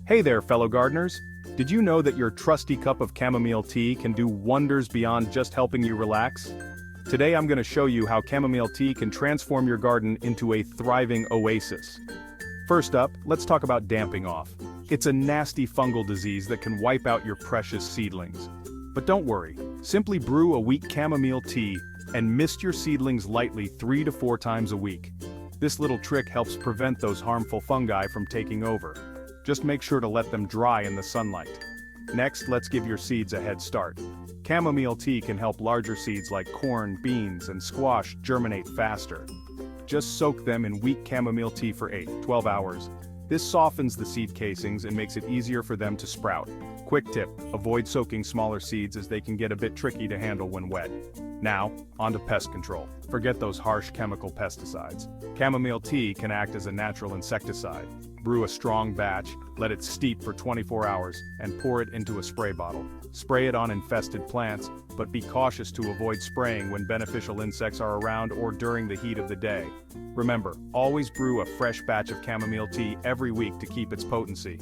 Hey there, fellow gardeners! Did you know that your trusty cup of chamomile tea can do wonders beyond just helping you relax? Today I'm going to show you how chamomile tea can transform your garden into a thriving oasis. First up, let's talk about damping off. It's a nasty fungal disease that can wipe out your precious seedlings. But don't worry, simply brew a weak chamomile tea and mist your seedlings lightly 3 to 4 times a week. This little trick helps prevent those harmful fungi from taking over. Just make sure to let them dry in the sunlight. Next, let's give your seeds a head start. Chamomile tea can help larger seeds like corn, beans, and squash germinate faster. Just soak them in weak chamomile tea for 8-12 hours. This softens the seed casings and makes it easier for them to sprout. Quick tip, avoid soaking smaller seeds as they can get a bit tricky to handle when wet. Now, on to pest control. Forget those harsh chemical pesticides. Chamomile tea can act as a natural insecticide. Brew a strong batch, let it steep for 24 hours, and pour it into a spray bottle. Spray it on infested plants, but be cautious to avoid spraying when beneficial insects are around or during the heat of the day. Remember, always brew a fresh batch of chamomile tea every week to keep its potency.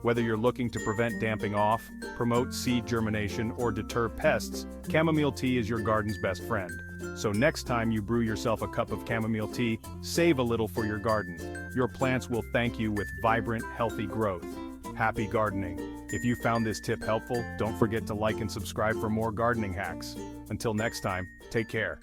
Whether you're looking to prevent damping off, promote seed germination, or deter pests, chamomile tea is your garden's best friend. So next time you brew yourself a cup of chamomile tea, save a little for your garden. Your plants will thank you with vibrant, healthy growth. Happy gardening! If you found this tip helpful, don't forget to like and subscribe for more gardening hacks. Until next time, take care.